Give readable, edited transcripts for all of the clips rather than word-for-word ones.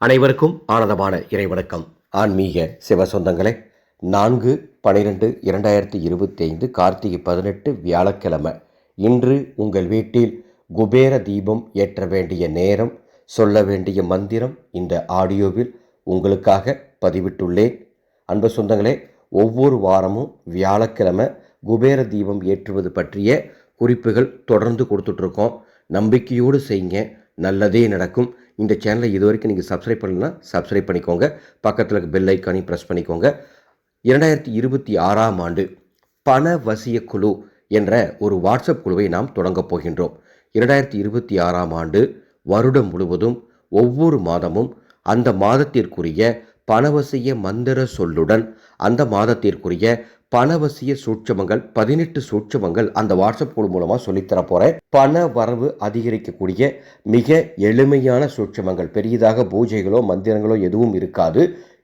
அனைவருக்கும் ஆனந்தமான இறைவணக்கம். ஆன்மீக சிவ சொந்தங்களே, 4/12/2025 கார்த்திகை 18 வியாழக்கிழமை. இன்று உங்கள் வீட்டில் குபேர தீபம் ஏற்ற வேண்டிய நேரம், சொல்ல வேண்டிய மந்திரம் இந்த ஆடியோவில் உங்களுக்காக பதிவிட்டுள்ளேன். அன்பு சொந்தங்களே, ஒவ்வொரு வாரமும் வியாழக்கிழமை குபேர தீபம் ஏற்றுவது பற்றிய குறிப்புகள் தொடர்ந்து கொடுத்துட்ருக்கோம். நம்பிக்கையோடு செய்யுங்க, நல்லதே நடக்கும். இந்த சேனலை இது வரைக்கும் நீங்கள் சப்ஸ்கிரைப் பண்ணலன்னா சப்ஸ்கிரைப் பண்ணிக்கோங்க. பக்கத்தில் இருக்க பெல் ஐக்கானையும் ப்ரெஸ் பண்ணிக்கோங்க. 2026ஆம் ஆண்டு பண வசிய குழு என்ற ஒரு வாட்ஸ்அப் குழுவை நாம் தொடங்கப் போகின்றோம். 2026ஆம் ஆண்டு வருடம் முழுவதும் ஒவ்வொரு மாதமும் அந்த மாதத்திற்குரிய பணவசிய மந்திர சொல்லுடன் அந்த மாதத்திற்குரிய பணவசிய சூட்சமங்கள் 18 சூட்சமங்கள் அந்த வாட்ஸ்அப் குழு மூலமாக சொல்லித்தர போகிறேன். பண வரவு அதிகரிக்கக்கூடிய மிக எளிமையான சூட்சமங்கள், பெரியதாக பூஜைகளோ மந்திரங்களோ எதுவும் இருக்காது.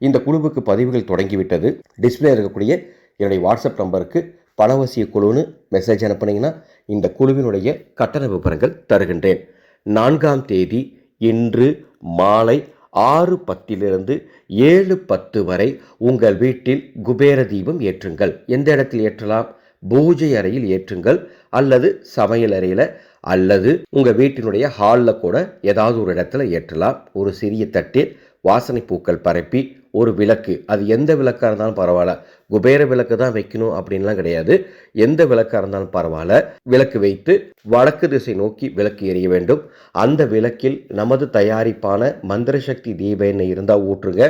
இந்த குழுவுக்கு பதிவுகள் தொடங்கிவிட்டது. டிஸ்பிளே இருக்கக்கூடிய என்னுடைய வாட்ஸ்அப் நம்பருக்கு பணவசிய குழுன்னு மெசேஜ் அனுப்புனீங்கன்னா இந்த குழுவினுடைய கட்டண விவரங்கள் தருகின்றேன். 4ஆம் தேதி இன்று மாலை 6:10 7:10 வரை உங்கள் வீட்டில் குபேர தீபம் ஏற்றுங்கள். எந்த இடத்தில் ஏற்றலாம்? பூஜை அறையில் ஏற்றுங்கள், அல்லது சமையல் அறையில், அல்லது உங்கள் வீட்டினுடைய ஹாலில் கூட ஏதாவது ஒரு இடத்துல ஏற்றலாம். ஒரு சிறிய தட்டில் வாசனை பூக்கள் பரப்பி ஒரு விளக்கு, அது எந்த விளக்காக இருந்தாலும் பரவாயில்ல, குபேர விளக்கு தான் வைக்கணும் அப்படின்லாம் கிடையாது. எந்த விளக்காக இருந்தாலும் பரவாயில்ல, விளக்கு வைத்து வடக்கு திசை நோக்கி விளக்கு எரிய வேண்டும். அந்த விளக்கில் நமது தயாரிப்பான மந்திர சக்தி தீப எண்ணெய் இருந்தால் ஊற்றுங்க,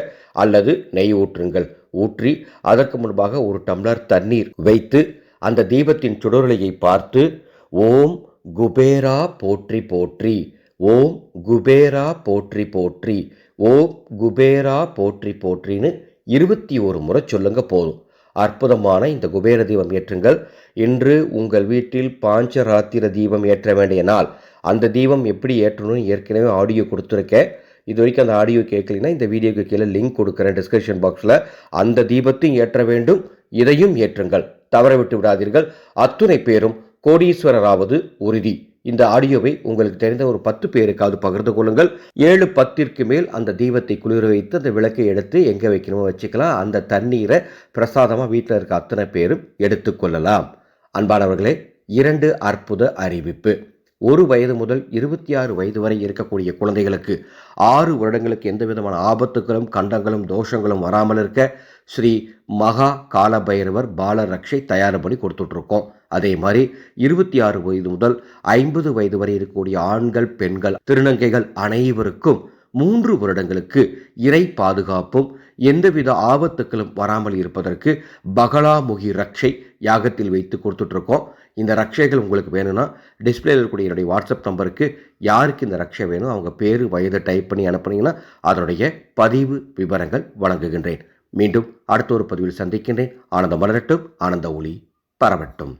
அல்லது நெய் ஊற்றுங்கள். ஊற்றி அதற்கு முன்பாக ஒரு டம்ளர் தண்ணீர் வைத்து அந்த தீபத்தின் சுடரொளியை பார்த்து ஓம் குபேரா போற்றி போற்றி, ஓம் குபேரா போற்றி போற்றி, ஓம் குபேரா போற்றி போற்றின்னு 21 முறை சொல்லுங்க போதும். அற்புதமான இந்த குபேர தீபம் ஏற்றுங்கள். இன்று உங்கள் வீட்டில் பாஞ்சராத்திர தீபம் ஏற்ற வேண்டிய நாள். அந்த தீபம் எப்படி ஏற்றணும்னு ஏற்கனவே ஆடியோ கொடுத்துருக்கேன். இது வரைக்கும் அந்த ஆடியோ கேட்கலைன்னா இந்த வீடியோக்கு கீழே லிங்க் கொடுக்குறேன் டிஸ்கிரிப்ஷன் பாக்ஸில். அந்த தீபத்தையும் ஏற்ற வேண்டும், இதையும் ஏற்றுங்கள், தவற விட்டு விடாதீர்கள். அத்துணை பேரும் கோடீஸ்வரராவது உறுதி. இந்த ஆடியோவை உங்களுக்கு தெரிந்த ஒரு 10 பேருக்காவது பகிர்ந்து கொள்ளுங்கள். 7:10 மேல் அந்த தீபத்தை குளிர வைத்து அந்த விளக்கை எடுத்து எங்கே வைக்கணுமோ வச்சுக்கலாம். அந்த தண்ணீரை பிரசாதமாக வீட்டில் இருக்க அத்தனை பேரும் எடுத்துக்கொள்ளலாம். அன்பானவர்களே, 2 அற்புத அறிவிப்பு. 1 வயது முதல் 26 வயது வரை இருக்கக்கூடிய குழந்தைகளுக்கு 6 வருடங்களுக்கு எந்த விதமான ஆபத்துகளும் கண்டங்களும் தோஷங்களும் வராமல் இருக்க ஸ்ரீ மகா காலபைரவர் பால ரக்ஷை தயார் பண்ணி கொடுத்துட்ருக்கோம். அதே மாதிரி 26 வயது முதல் 50 வயது வரை இருக்கக்கூடிய ஆண்கள் பெண்கள் திருநங்கைகள் அனைவருக்கும் 3 வருடங்களுக்கு இறை பாதுகாப்பும் எந்தவித ஆபத்துக்களும் வராமல் இருப்பதற்கு பகலாமுகி ரக்ஷை யாகத்தில் வைத்து கொடுத்துட்ருக்கோம். இந்த ரக்ஷைகள் உங்களுக்கு வேணும்னா டிஸ்பிளேயில் இருக்கக்கூடிய என்னுடைய வாட்ஸ்அப் நம்பருக்கு யாருக்கு இந்த ரக்ஷை வேணும் அவங்க பேர் வயதை டைப் பண்ணி அனுப்புனீங்கன்னா அதனுடைய பதிவு விவரங்கள் வழங்குகின்றேன். மீண்டும் அடுத்த ஒரு பதிவில் சந்திக்கின்றேன். ஆனந்த மலரட்டும், ஆனந்த ஒளி பரவட்டும்.